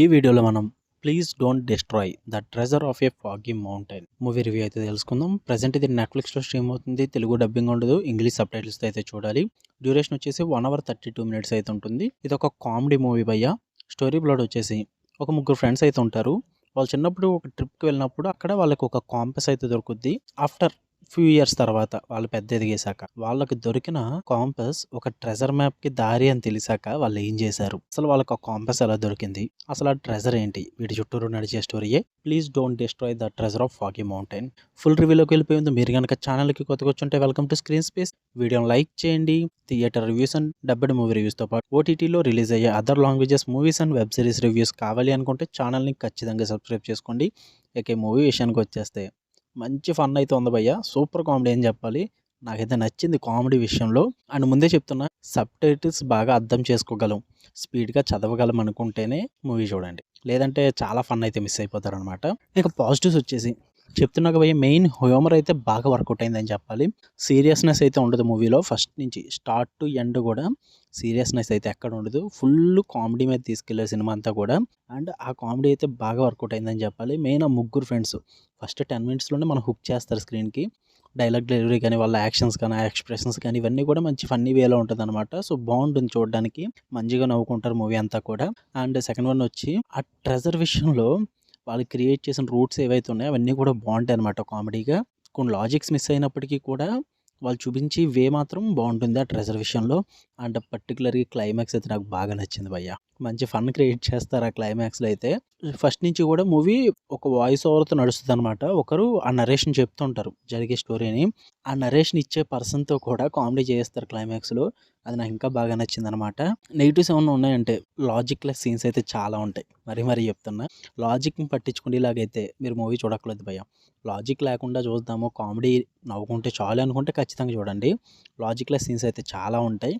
ఈ వీడియోలో మనం please don't destroy the treasure of A foggy mountain movie review అయితే తెలుసుకుందాం. ప్రెజెంట్ ఇది నెట్ఫ్లిక్స్లో స్ట్రీమ్ అవుతుంది. తెలుగు డబ్బింగ్ ఉండదు, ఇంగ్లీష్ సబ్ టైటిల్స్తో అయితే చూడాలి. డ్యూరేషన్ వచ్చేసి 1 hour 32 minutes అయితే ఉంటుంది. ఇది ఒక కామెడీ మూవీ భయ్య. స్టోరీ ప్లాట్ వచ్చేసి ఒక ముగ్గురు ఫ్రెండ్స్ అయితే ఉంటారు. వాళ్ళు చిన్నప్పుడు ఒక ట్రిప్కి వెళ్ళినప్పుడు అక్కడ వాళ్ళకి ఒక కాంపస్ అయితే దొరుకుద్ది. ఆఫ్టర్ ఫ్యూ ఇయర్స్ తర్వాత వాళ్ళు పెద్ద ఎదిగేశాక వాళ్ళకి దొరికిన కాంపస్ ఒక ట్రెజర్ మ్యాప్ కి దారి అని తెలిసాక వాళ్ళు ఏం చేశారు, అసలు వాళ్ళకి ఆ కాంపస్ ఎలా దొరికింది, అసలు ఆ ట్రెజర్ ఏంటి, వీటి చుట్టూరు నడిచే స్టోరీయే please don't destroy the treasure of foggy mountain. Full రివ్యూలోకి వెళ్ళిపోయింది. మీరు కనుక ఛానల్కి కొత్తగా వచ్చుంటే వెల్కమ్ టు స్క్రీన్ స్పేస్. వీడియోని లైక్ చేయండి. Theatre reviews and dubbed movie రివ్యూస్తో పాటు ఓటీటీలో రిలీజ్ అయ్యే other languages movies and web series reviews కావాలి అనుకుంటే ఛానల్ని ఖచ్చితంగా సబ్స్క్రైబ్ చేసుకోండి. ఇక మూవీ విషయానికి వచ్చేస్తే మంచి ఫన్ అయితే ఉంది భయ్య. సూపర్ కామెడీ అని చెప్పాలి. నాకైతే నచ్చింది కామెడీ విషయంలో. అండ్ ముందే చెప్తున్నా, సబ్ టైటిల్స్ బాగా అర్థం చేసుకోగలం, స్పీడ్గా చదవగలం అనుకుంటేనే మూవీ చూడండి, లేదంటే చాలా ఫన్ అయితే మిస్ అయిపోతారు అనమాట. ఇక పాజిటివ్స్ వచ్చేసి చెప్తున్నాక భయ్య, మెయిన్ హ్యూమర్ అయితే బాగా వర్కౌట్ అయిందని చెప్పాలి. సీరియస్నెస్ అయితే ఉండదు మూవీలో. ఫస్ట్ నుంచి స్టార్ట్ టు ఎండ్ కూడా సీరియస్నెస్ అయితే ఎక్కడ ఉండదు. ఫుల్ కామెడీ మీద తీసుకెళ్లే సినిమా అంతా కూడా. అండ్ ఆ కామెడీ అయితే బాగా వర్కౌట్ అయిందని చెప్పాలి. మెయిన్ ఆ ముగ్గురు ఫ్రెండ్స్ ఫస్ట్ 10 minutesలోనే మనం హుక్ చేస్తారు స్క్రీన్కి. డైలాగ్ డెలివరీ కానీ, వాళ్ళ యాక్షన్స్ కానీ, ఎక్స్ప్రెషన్స్ కానీ, ఇవన్నీ కూడా మంచి ఫన్నీ వేలో ఉంటుంది అనమాట. సో బాగుంటుంది చూడడానికి, మంచిగా నవ్వుకుంటారు మూవీ అంతా కూడా. అండ్ సెకండ్ వన్ వచ్చి ఆ ట్రెజర్ విషయంలో వాళ్ళు క్రియేట్ చేసిన రూట్స్ ఏవైతే ఉన్నాయో అవన్నీ కూడా బాగుంటాయి అనమాట కామెడీగా. కొన్ని లాజిక్స్ మిస్ అయినప్పటికీ కూడా వాళ్ళు చూపించి వే మాత్రం బాగుంటుంది ఆ ట్రెజర్ విషయంలో. అండ్ పర్టికులర్గా క్లైమాక్స్ అయితే నాకు బాగా నచ్చింది భయ్య. మంచి ఫన్ క్రియేట్ చేస్తారు ఆ క్లైమాక్స్లో అయితే. ఫస్ట్ నుంచి కూడా మూవీ ఒక వాయిస్ ఓవర్తో నడుస్తుంది అనమాట. ఒకరు ఆ నరేషన్ చెప్తుంటారు జరిగే స్టోరీని. ఆ నరేషన్ ఇచ్చే పర్సన్తో కూడా కామెడీ చేస్తారు క్లైమాక్స్లో. అది నాకు ఇంకా బాగా నచ్చింది అనమాట. నెగిటివ్స్ ఏమన్నా ఉన్నాయంటే లాజిక్లెస్ సీన్స్ అయితే చాలా ఉంటాయి. మరీ చెప్తున్నా, లాజిక్ని పట్టించుకునేలాగైతే మీరు మూవీ చూడక్కర్లేదు భయ్య. లాజిక్ లేకుండా చూద్దాము, కామెడీ నవ్వుకుంటే చాలు అనుకుంటే ఖచ్చితంగా చూడండి. లాజిక్లెస్ సీన్స్ అయితే చాలా ఉంటాయి.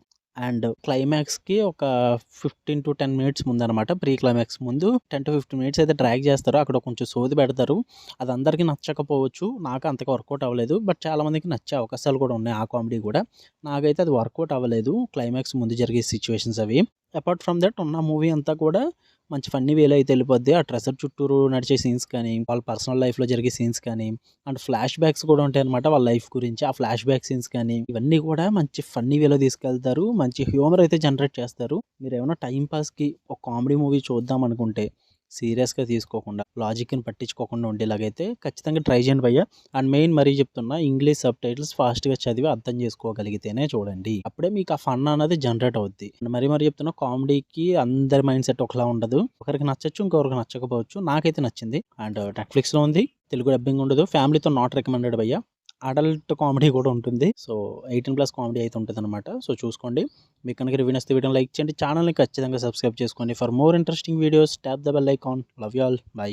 అండ్ క్లైమాక్స్కి ఒక 15 to 10 minutes ముందనమాట, ప్రీ క్లైమాక్స్ ముందు 10 to 15 minutes అయితే డ్రాగ్ చేస్తారు. అక్కడ కొంచెం సోది పెడతారు. అది అందరికీ నచ్చకపోవచ్చు, నాకు అంతగా వర్కౌట్ అవ్వలేదు. బట్ చాలామందికి నచ్చే అవకాశాలు కూడా ఉన్నాయి ఆ కామెడీ కూడా. నాకైతే అది వర్కౌట్ అవ్వలేదు, క్లైమాక్స్ ముందు జరిగే సిచ్యువేషన్స్ అవి. అపార్ట్ ఫ్రమ్ దట్ ఉన్న మూవీ అంతా కూడా మంచి ఫన్నీ వేలో అయితే వెళ్ళిపోద్ది. ఆ ట్రెజర్ చుట్టూరు నడిచే సీన్స్ కానీ, వాళ్ళ పర్సనల్ లైఫ్లో జరిగే సీన్స్ కానీ, అండ్ ఫ్లాష్ బ్యాక్స్ కూడా ఉంటాయి అనమాట వాళ్ళ లైఫ్ గురించి. ఆ ఫ్లాష్ బ్యాక్ సీన్స్ కానీ ఇవన్నీ కూడా మంచి ఫన్నీ వేలో తీసుకెళ్తారు. మంచి హ్యూమర్ అయితే జనరేట్ చేస్తారు. మీరు ఏమైనా టైం పాస్కి ఒక కామెడీ మూవీ చూద్దాం అనుకుంటే సీరియస్గా తీసుకోకుండా, లాజిక్ని పట్టించుకోకుండా ఉండేలాగైతే ఖచ్చితంగా ట్రై చేయండి భయ్య. అండ్ మెయిన్ మరీ చెప్తున్నా, ఇంగ్లీష్ సబ్ టైటిల్స్ ఫాస్ట్గా చదివి అర్థం చేసుకోగలిగితేనే చూడండి. అప్పుడే మీకు ఆ ఫన్ అనేది జనరేట్ అవుద్ది. అండ్ మరీ చెప్తున్నా, కామెడీకి అందరి మైండ్ సెట్ ఒకలా ఉండదు. ఒకరికి నచ్చచ్చు, ఇంకొకరికి నచ్చకపోవచ్చు. నాకైతే నచ్చింది. అండ్ నెట్ఫ్లిక్స్లో ఉంది, తెలుగు డబ్బింగ్ ఉండదు. ఫ్యామిలీతో నాట్ రికమెండెడ్ భయ్య. అడల్ట్ కామెడీ కూడా ఉంటుంది. సో 18+ కామెడీ అయితే ఉంటుంది అనమాట. సో చూసుకోండి. మీకు కనుక రివ్యూ నచ్చితే వీడియోని లైక్ చేయండి. ఛానల్ని ఖచ్చితంగా సబ్స్క్రైబ్ చేసుకోండి. For more interesting videos tap the bell icon. Love you all. By.